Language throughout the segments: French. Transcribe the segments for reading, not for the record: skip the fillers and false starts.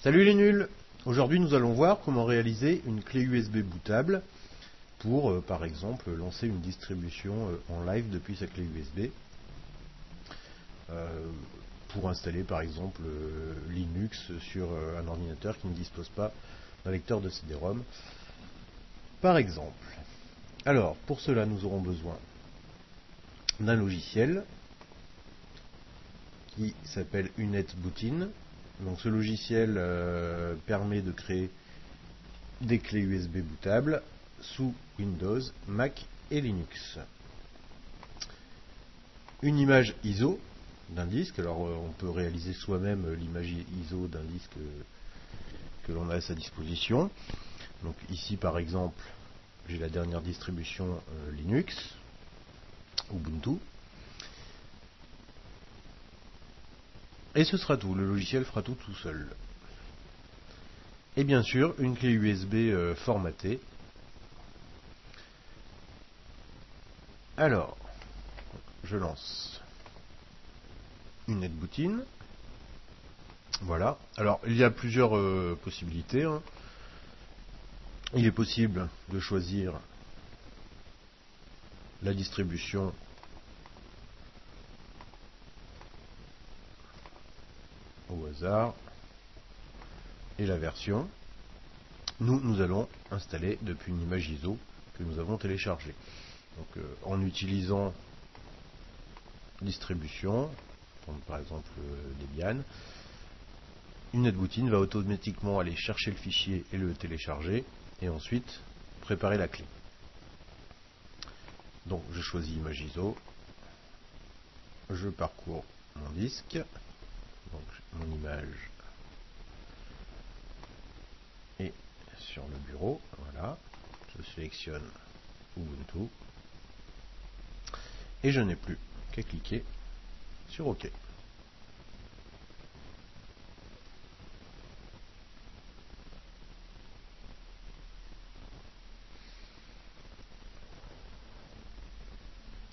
Salut les nuls! Aujourd'hui nous allons voir comment réaliser une clé USB bootable pour par exemple lancer une distribution en live depuis sa clé USB, pour installer par exemple Linux sur un ordinateur qui ne dispose pas d'un lecteur de CD-ROM par exemple. Alors pour cela nous aurons besoin d'un logiciel qui s'appelle UNetBootin. Donc ce logiciel permet de créer des clés USB bootables sous Windows, Mac et Linux. Une image ISO d'un disque. Alors on peut réaliser soi-même l'image ISO d'un disque que l'on a à sa disposition. Donc ici par exemple j'ai la dernière distribution Linux, Ubuntu. Et ce sera tout, le logiciel fera tout seul. Et bien sûr, une clé USB formatée. Alors, je lance UNetBootin. Voilà. Alors, il y a plusieurs possibilités. Il est possible de choisir la distribution au hasard et la version. Nous allons installer depuis une image ISO que nous avons téléchargée. Donc en utilisant distribution, par exemple Debian, UNetBootin va automatiquement aller chercher le fichier et le télécharger et ensuite préparer la clé. Donc je choisis image ISO, je parcours mon disque, donc mon image est sur le bureau, voilà, je sélectionne Ubuntu et je n'ai plus qu'à cliquer sur OK.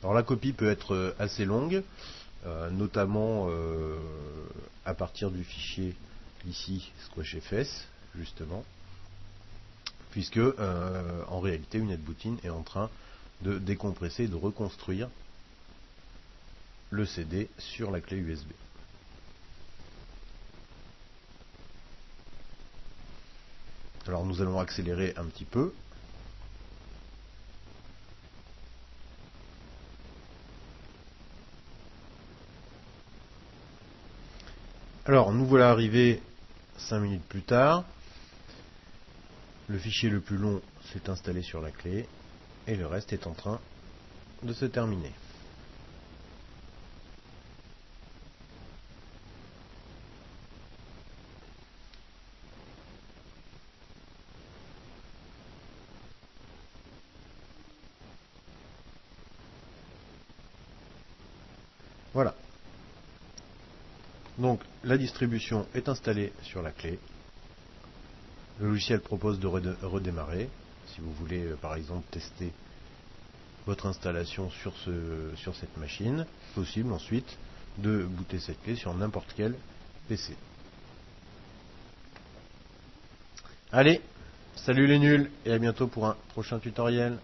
Alors la copie peut être assez longue, notamment à partir du fichier ici squashfs justement, puisque en réalité UNetBootin est en train de décompresser et de reconstruire le CD sur la clé USB. Alors nous allons accélérer un petit peu. Alors nous voilà arrivés 5 minutes plus tard. Le fichier le plus long s'est installé sur la clé et le reste est en train de se terminer. Voilà. Donc la distribution est installée sur la clé. Le logiciel propose de redémarrer. Si vous voulez par exemple tester votre installation sur cette machine, possible ensuite de booter cette clé sur n'importe quel PC. Allez, salut les nuls et à bientôt pour un prochain tutoriel.